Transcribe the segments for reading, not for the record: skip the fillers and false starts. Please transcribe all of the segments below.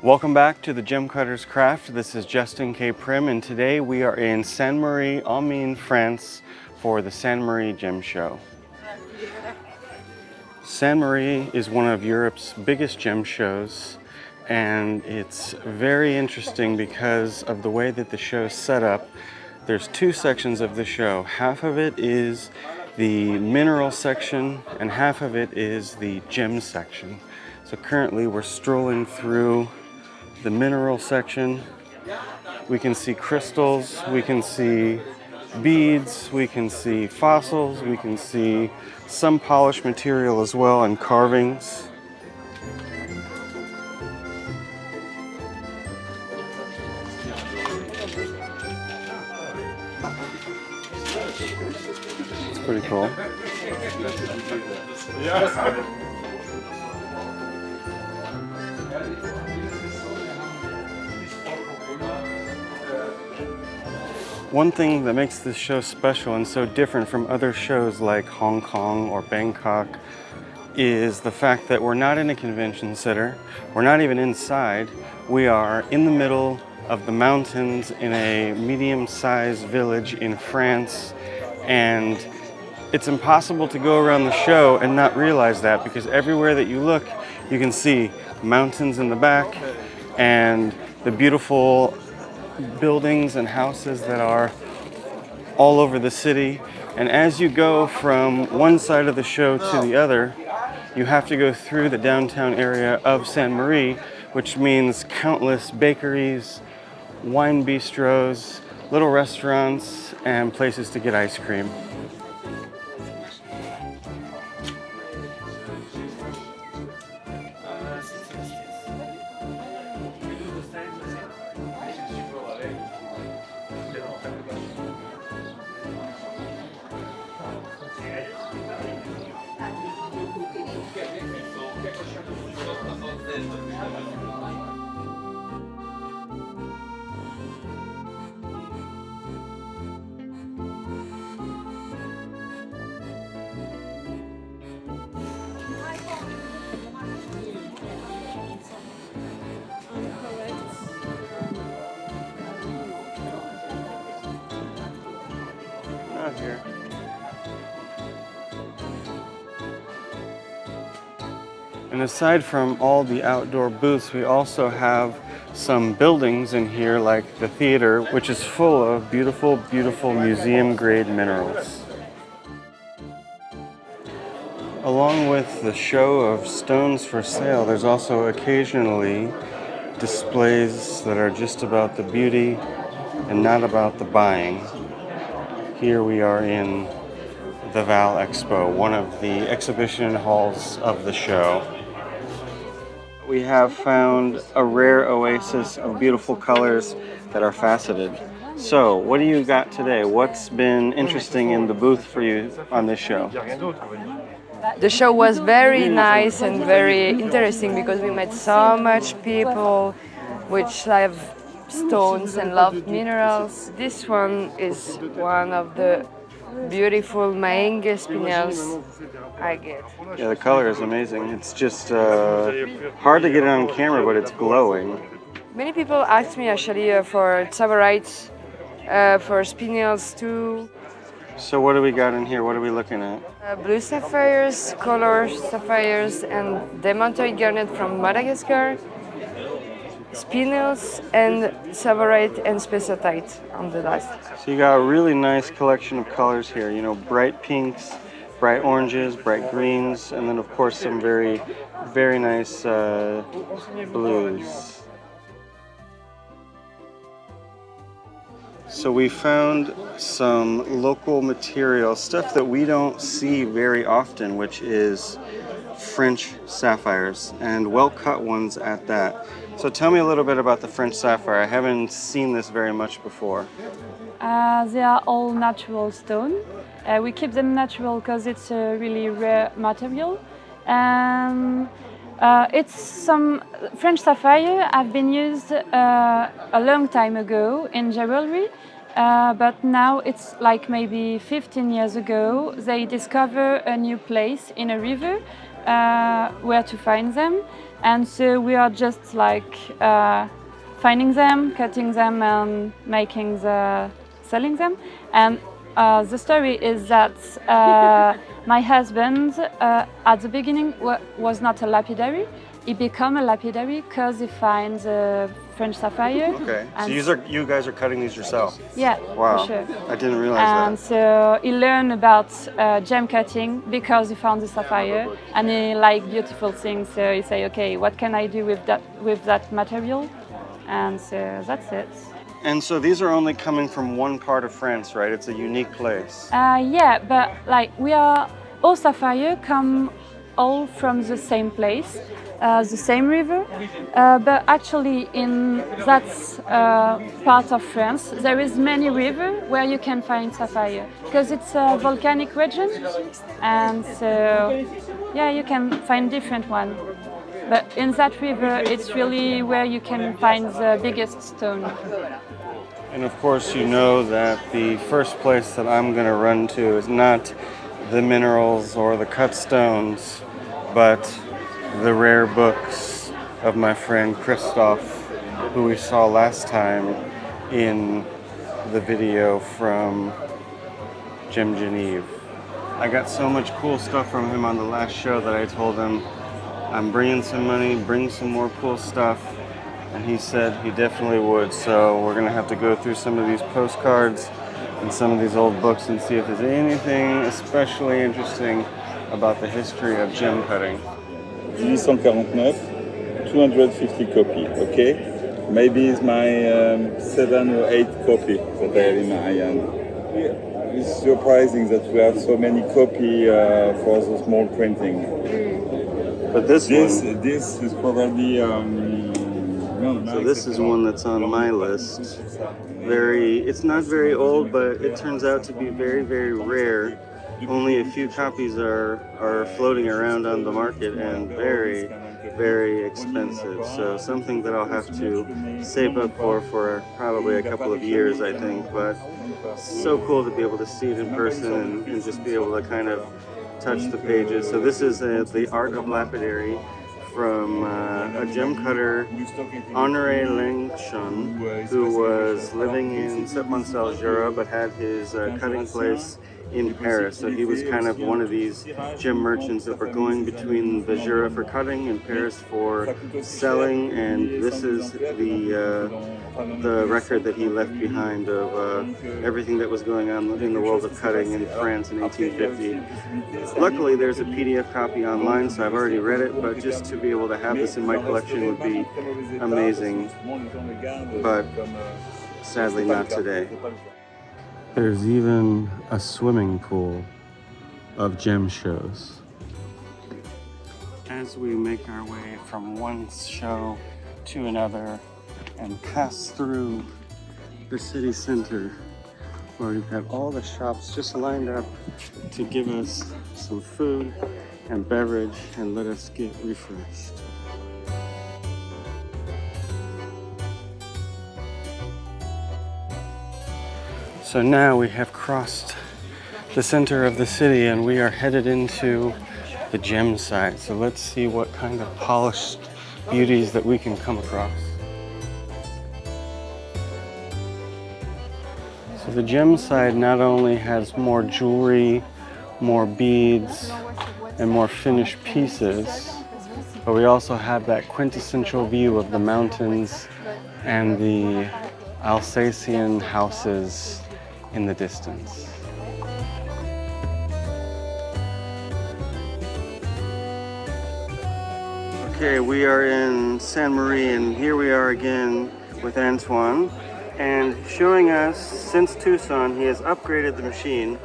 Welcome back to the Gem Cutter's Craft. This is Justin K. Prim, and today we are in Sainte-Marie-Aux-Mines, France for the Sainte-Marie Gem Show. Sainte-Marie is one of Europe's biggest gem shows, and it's very interesting because of the way that the show's set up. There's two sections of the show. Half of it is the mineral section, and half of it is the gem section. So currently we're strolling through the mineral section. We can see crystals, we can see beads, we can see fossils, we can see some polished material as well and carvings. It's pretty cool. One thing that makes this show special and so different from other shows like Hong Kong or Bangkok is the fact that we're not in a convention center, we're not even inside, we are in the middle of the mountains in a medium-sized village in France, and it's impossible to go around the show and not realize that, because everywhere that you look you can see mountains in the back and the beautiful buildings and houses that are all over the city. And as you go from one side of the show to the other, you have to go through the downtown area of Sainte-Marie, which means countless bakeries, wine bistros, little restaurants, and places to get ice cream. Not here. And aside from all the outdoor booths, we also have some buildings in here like the theater, which is full of beautiful, beautiful museum-grade minerals. Along with the show of stones for sale, there's also occasionally displays that are just about the beauty and not about the buying. Here we are in the Val Expo, one of the exhibition halls of the show. We have found a rare oasis of beautiful colors that are faceted. So, what do you got today? What's been interesting in the booth for you on this show? The show was very nice and very interesting because we met so much people which love stones and love minerals. This one is one of the beautiful Maenge spinels I get. Yeah, the color is amazing. It's just hard to get it on camera, but it's glowing. Many people ask me actually for tzavorites, for spinels too. So what do we got in here? What are we looking at? Blue sapphires, color sapphires, and demantoid garnet from Madagascar. Spinels and tsavorite and spessartite on the last. So you got a really nice collection of colors here. You know, bright pinks, bright oranges, bright greens, and then of course some very, very nice blues. So we found some local material, stuff that we don't see very often, which is French sapphires, and well-cut ones at that. So tell me a little bit about the French sapphire. I haven't seen this very much before. They are all natural stone. We keep them natural because it's a really rare material. It's some French sapphire have been used a long time ago in jewelry, but now it's like maybe 15 years ago they discover a new place in a river where to find them, and so we are just like finding them, cutting them, and selling them. And the story is that my husband at the beginning was not a lapidary. He became a lapidary because he finds a French sapphire. Okay, so you guys are cutting these yourself? Yeah, wow. for sure. I didn't realize and that. so he learned about gem cutting because he found the sapphire and he liked beautiful things. So he said, okay, what can I do with that material? And so that's it. And so these are only coming from one part of France, right? It's a unique place. Yeah, but like all sapphire come all from the same place, the same river. But actually, in that part of France, there is many rivers where you can find sapphire because it's a volcanic region, and so yeah, you can find different ones. But in that river, it's really where you can find the biggest stone. And of course, you know that the first place that I'm going to run to is not the minerals or the cut stones, but the rare books of my friend Christophe, who we saw last time in the video from Gem Genève. I got so much cool stuff from him on the last show that I told him, I'm bringing some money, bring some more cool stuff. And he said he definitely would. So we're gonna have to go through some of these postcards and some of these old books and see if there's anything especially interesting about the history of gem cutting. 1849, 250 copy, okay? Maybe it's my 7 or 8 copy that I have in my hand. It's surprising that we have so many copy for the small printing. But this is probably so this is one that's on my list. It's not very old, but it turns out to be very, very rare. Only a few copies are floating around on the market and very, very expensive. So something that I'll have to save up for probably a couple of years, I think. But so cool to be able to see it in person and just be able to kind of touch the pages. So this is The Art of Lapidary from a gem cutter, Honoré Langchon, who was living in Septmoncel, Jura, but had his cutting place in Paris. So he was kind of one of these gem merchants that were going between the Jura for cutting and Paris for selling, and this is the record that he left behind of everything that was going on in the world of cutting in France in 1850. Luckily, there's a PDF copy online, so I've already read it, but just to be able to have this in my collection would be amazing, but sadly not today. There's even a swimming pool of gem shows. As we make our way from one show to another and pass through the city center, where we have all the shops just lined up to give us some food and beverage and let us get refreshed. So now we have crossed the center of the city and we are headed into the gem side. So let's see what kind of polished beauties that we can come across. So the gem side not only has more jewelry, more beads, and more finished pieces, but we also have that quintessential view of the mountains and the Alsatian houses in the distance. Okay, we are in Sainte-Marie, and here we are again with Antoine, and showing us since Tucson he has upgraded the machine,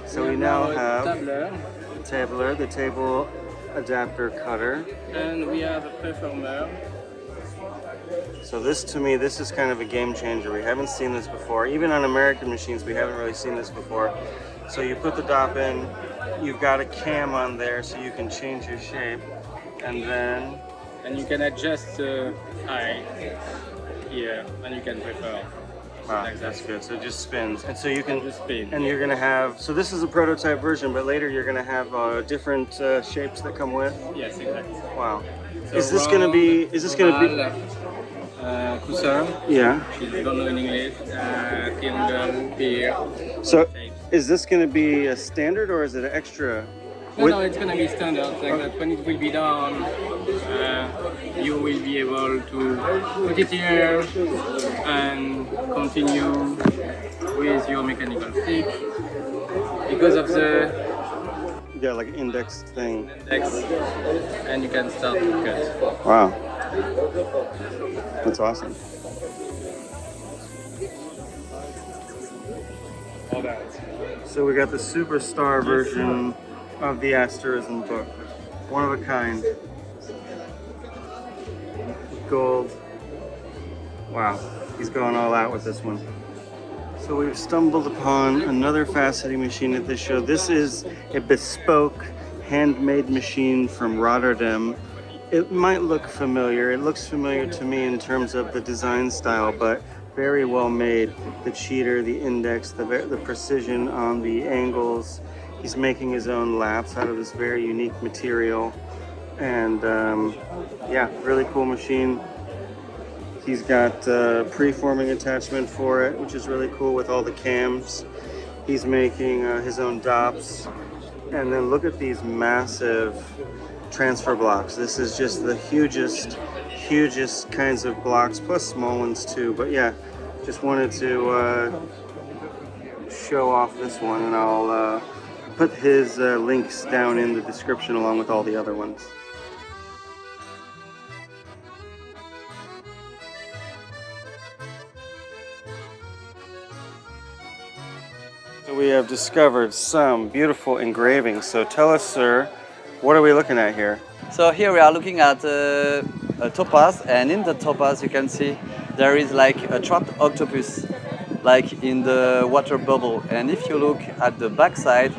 so we now have tabler, the table adapter cutter, and we have a performer. So this, to me, this is kind of a game changer. We haven't seen this before. Even on American machines, we haven't really seen this before. So you put the dop in, you've got a cam on there so you can change your shape, and then... And you can adjust the height here, and you can prefer. Wow, like that's good. So it just spins. And so you can just spin. And you're gonna have, so this is a prototype version, but later you're gonna have different shapes that come with? Yes, exactly. Wow. Is this gonna be? Is this gonna be? Coussin, Yeah. she don't know in English, triangle, pear. So, is this gonna be a standard or is it an extra? No, it's gonna be standard, like that when it will be done, you will be able to put it here and continue with your mechanical stick. Because of the Yeah, like indexed thing. index, and you can start to cut. Wow. That's awesome. So we got the superstar version of the Asterism book. One of a kind. Gold. Wow, he's going all out with this one. So we've stumbled upon another faceting machine at this show. This is a bespoke, handmade machine from Rotterdam. It might look familiar. It looks familiar to me in terms of the design style, but very well made. The cheater, the index, the precision on the angles. He's making his own laps out of this very unique material. And yeah, really cool machine. He's got a preforming attachment for it, which is really cool with all the cams. He's making his own dops. And then look at these massive transfer blocks. This is just the hugest kinds of blocks, plus small ones too. But yeah, just wanted to show off this one, and I'll put his links down in the description along with all the other ones. So we have discovered some beautiful engravings. So tell us, sir, what are we looking at here? So here we are looking at a topaz, and in the topaz you can see there is like a trapped octopus, like in the water bubble. And if you look at the back side,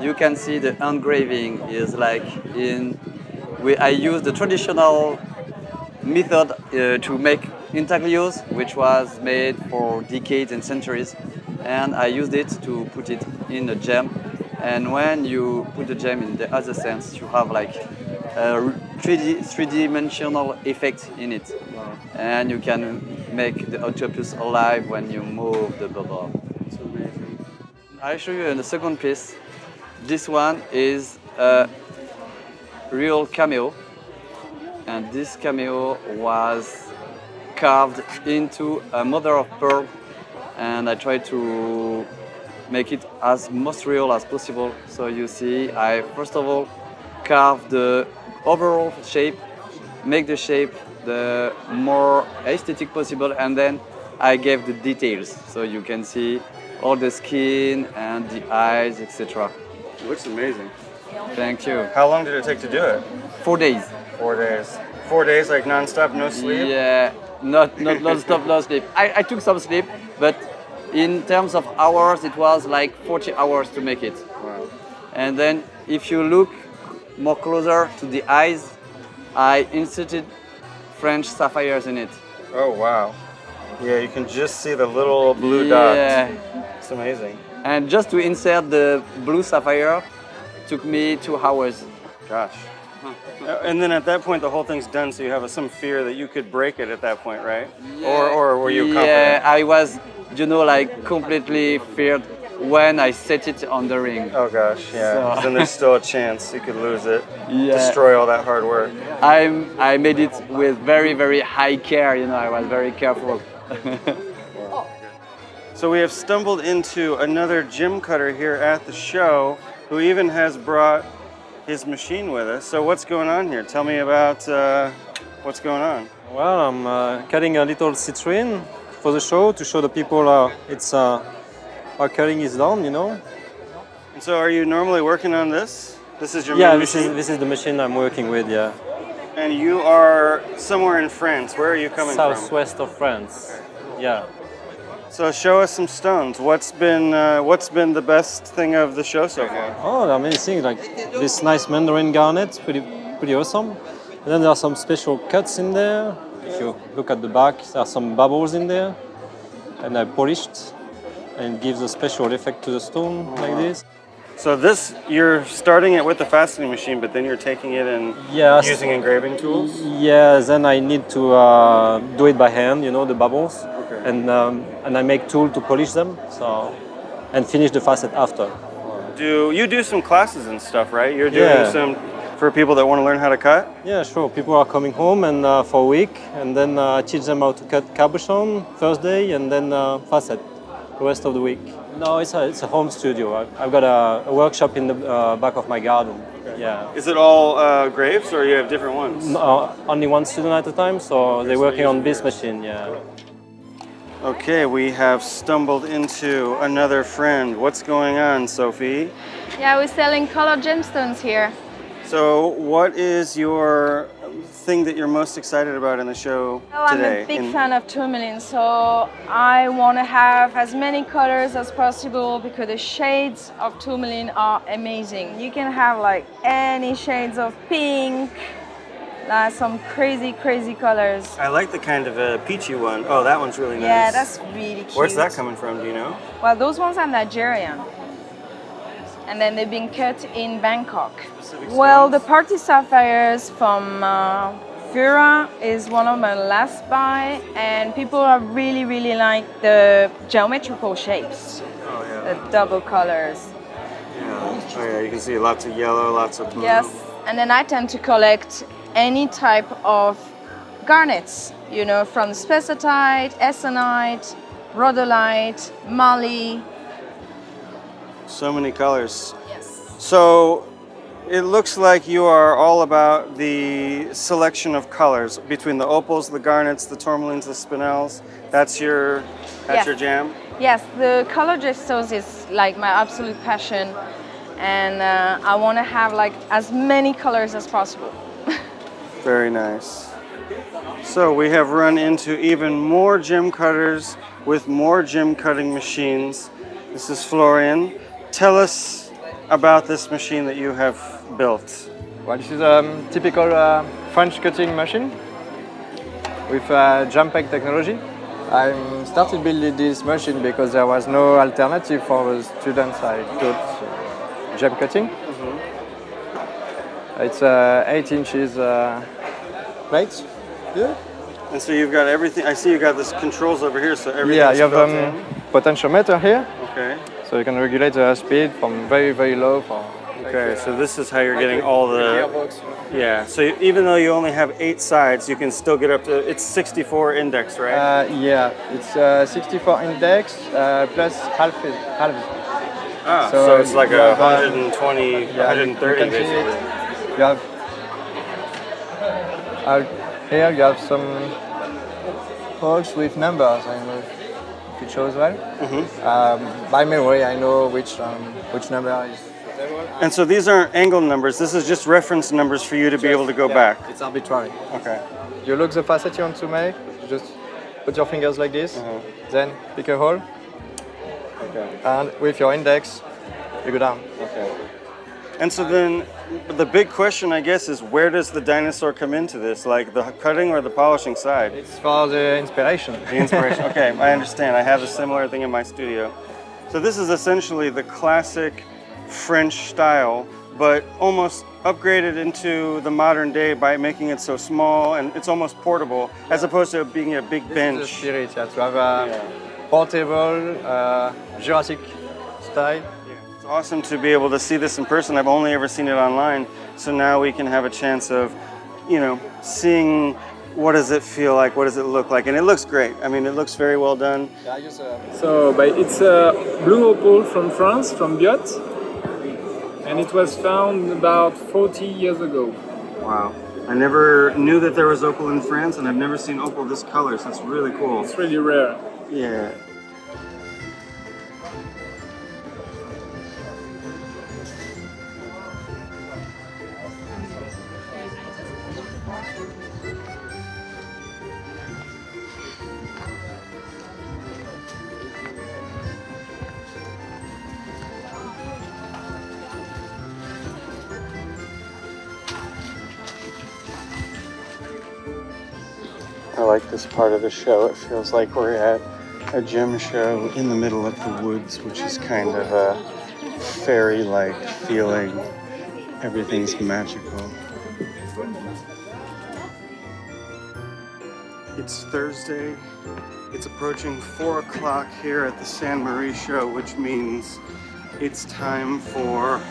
you can see the engraving is like I use the traditional method to make intaglios, which was made for decades and centuries. And I used it to put it in a gem. And when you put the gem in the other sense, you have like a three-dimensional effect in it. Wow. And you can make the octopus alive when you move the bubble. It's amazing. I'll show you in the second piece. This one is a real cameo. And this cameo was carved into a mother of pearl. And I tried to make it as most real as possible. So you see, I first of all carved the overall shape, make the shape the more aesthetic possible, and then I gave the details. So you can see all the skin and the eyes, etc. Looks amazing. Thank you. How long did it take to do it? 4 days. 4 days. 4 days, like non-stop, no sleep? Yeah, not non-stop, no sleep. I took some sleep, but in terms of hours, it was like 40 hours to make it. Wow. And then if you look more closer to the eyes, I inserted French sapphires in it. Oh, wow. Yeah, you can just see the little blue dot. Yeah. It's amazing. And just to insert the blue sapphire took me 2 hours. Gosh. And then at that point, the whole thing's done, so you have some fear that you could break it at that point, right? Or were you confident? Yeah, I was, like completely feared when I set it on the ring. Oh gosh, yeah. So- Then there's still a chance you could lose it. Yeah. Destroy all that hard work. I made it with very, very high care, I was very careful. So we have stumbled into another gem cutter here at the show who even has brought his machine with us. So what's going on here? Tell me about what's going on. Well, I'm cutting a little citrine for the show to show the people how cutting is done, And so are you normally working on this? This is your Yeah, main this machine? is the machine I'm working with. Yeah, And you are somewhere in France. Where are you coming from? southwest of France. Yeah. So show us some stones. What's been the best thing of the show so far? Oh, there are many things like this nice mandarin garnet, pretty awesome. And then there are some special cuts in there. If you look at the back, there are some bubbles in there, and I polished, and it gives a special effect to the stone like this. So this, you're starting it with the faceting machine, but then you're taking it and Yes. using engraving tools? Yeah, then I need to do it by hand, you know, the bubbles. Okay. And I make tool to polish them, so, and finish the facet after. You do some classes and stuff, right? You're doing Yeah. some for people that want to learn how to cut? Yeah, sure. People are coming home and for a week, and then I teach them how to cut cabochon first day, and then facet the rest of the week. No, it's a home studio. I've got a workshop in the back of my garden. Okay. Yeah. Is it all graves, or you have different ones? No, only one student at a time, so they're working on this machine. Yeah. Okay, we have stumbled into another friend. What's going on, Sophie? Yeah, we're selling colored gemstones here. So, what is your thing that you're most excited about in the show today? I'm a big fan of tourmaline, so I want to have as many colors as possible because the shades of tourmaline are amazing. You can have like any shades of pink, some crazy colors. I like the kind of a peachy one. Oh, that one's really nice. Yeah, that's really cute. Where's that coming from, do you know? Well, those ones are Nigerian. And then they've been cut in Bangkok. Well, the party sapphires from Fura is one of my last buy, and people are really like the geometrical shapes, Oh, yeah. the double colors. Oh, yeah, you can see lots of yellow, lots of blue. Yes, and then I tend to collect any type of garnets, you know, from spessartite, essonite, rhodolite, Mali. So many colors. Yes. So, it looks like you are all about the selection of colors between the opals, the garnets, the tourmalines, the spinels. That's your jam? Yes, the color gestos is like my absolute passion, and I want to have like as many colors as possible. Very nice. So we have run into even more gem cutters with more gem cutting machines. This is Florian. Tell us about this machine that you have built. Well, this is a typical French cutting machine with jump peg technology. I started building this machine because there was no alternative for the students I taught gem cutting. It's 8 inches plates. Yeah. And so you've got everything. I see you got this controls over here, so everything's Yeah, you have built in. potentiometer here, Okay. so you can regulate the speed from very low for. Okay, so this is how you're getting all the. Yeah. So even though you only have 8 sides, you can still get up to. It's 64 index, right? Yeah, it's 64 index plus half. So it's like you a have, 120, yeah, 130 you can see basically. it. You have here you have some holes with numbers. I don't know if it shows well. By memory, I know which number is. And so these aren't angle numbers. This is just reference numbers for you to be able to go back. It's arbitrary. Okay. You look the facet you want to make. You just put your fingers like this. Then pick a hole. Okay. And with your index, you go down. Okay. And so then the big question, I guess, is where does the dinosaur come into this? Like the cutting or the polishing side? It's for the inspiration. The inspiration. Okay, I understand. I have a similar thing in my studio. So this is essentially the classic French style, but almost upgraded into the modern day by making it so small and it's almost portable, as opposed to being a big bench. This is the spirit, yeah, to have a portable Jurassic style. It's awesome to be able to see this in person. I've only ever seen it online, so now we can have a chance of, you know, seeing what does it feel like, what does it look like, and it looks great. I mean, it looks very well done. So, it's a blue opal from France, from Biot, and it was found about 40 years ago. Wow. I never knew that there was opal in France, and I've never seen opal this color, so it's really cool. It's really rare. Yeah. I like this part of the show. It feels like we're at a gem show in the middle of the woods, which is kind of fairy-like feeling. Everything's magical. It's Thursday. It's approaching 4 o'clock here at the Sainte-Marie show, which means it's time for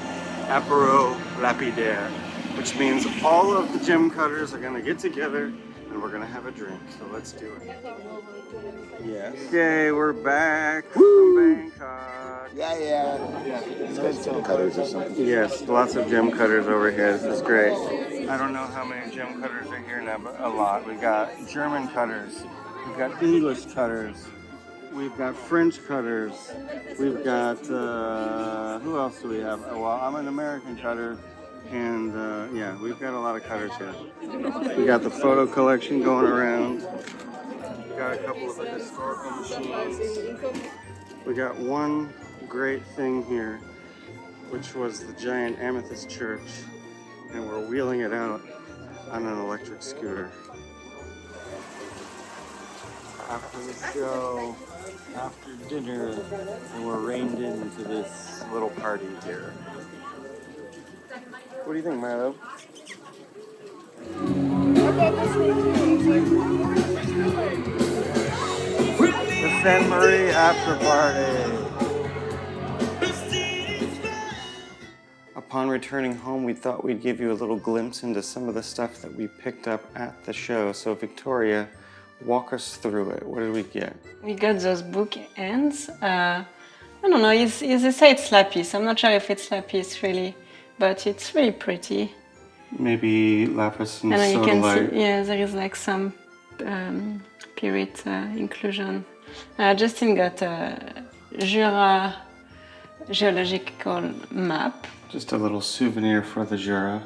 apéro lapidaire, which means all of the gem cutters are gonna get together and we're gonna have a drink. So let's do it. Yes. Okay, we're back from Bangkok. Yeah. Gem cutters or something. Yes, lots of gem cutters over here. This is great. I don't know how many gem cutters are here now, but a lot. We've got German cutters. We've got English cutters. We've got French cutters. We've got, who else do we have? Oh, well, I'm an American cutter. And yeah, we've got a lot of cutters here. We got the photo collection going around. We got a couple of the historical machines. We got one great thing here, which was the giant amethyst church. And we're wheeling it out on an electric scooter. After the show, after dinner, and we're reined into this little party here. What do you think, Milo? The Sainte-Marie after party. Upon returning home, we thought we'd give you a little glimpse into some of the stuff that we picked up at the show. So Victoria, walk us through it. What did we get? We got those bookends. I don't know, they say it's lapis. I'm not sure if it's lapis really, but it's really pretty. Maybe lapis and you can sodalite. see, yeah, there is like some period inclusion. Justin got a Jura geological map. Just a little souvenir for the Jura.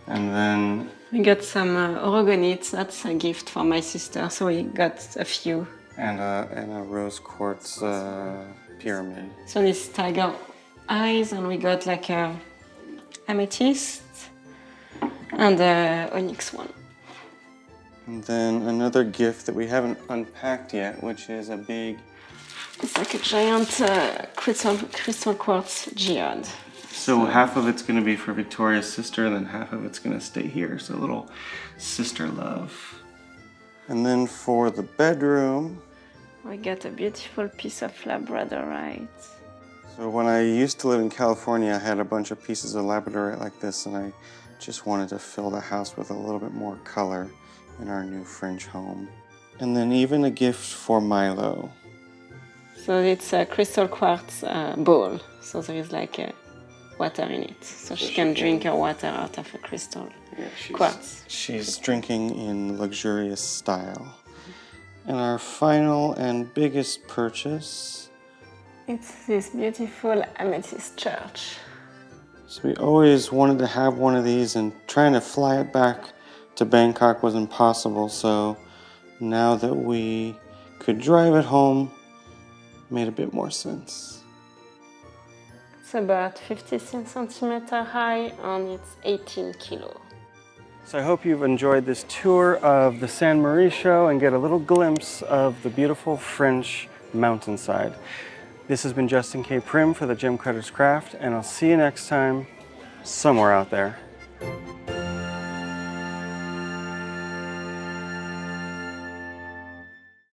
And then we got some orogonites. That's a gift for my sister, so we got a few. And a rose quartz pyramid. So this tiger eyes, and we got like a amethyst and a onyx one. And then another gift that we haven't unpacked yet, which is a big... It's like a giant crystal quartz geode. So half of it's going to be for Victoria's sister, and then half of it's going to stay here. So a little sister love. And then for the bedroom... we got a beautiful piece of labradorite. So when I used to live in California, I had a bunch of pieces of labradorite like this, and I just wanted to fill the house with a little bit more color in our new French home. And then even a gift for Milo. So it's a crystal quartz bowl. So there is like a water in it. So she can drink her water out of a crystal quartz. She's drinking in luxurious style. And our final and biggest purchase. It's this beautiful amethyst church. So we always wanted to have one of these, and trying to fly it back to Bangkok was impossible. So now that we could drive it home, it made a bit more sense. It's about 50 centimeters high and it's 18 kilo. So I hope you've enjoyed this tour of the Sainte-Marie show and get a little glimpse of the beautiful French mountainside. This has been Justin K. Prim for the Gem Cutters Craft, and I'll see you next time somewhere out there.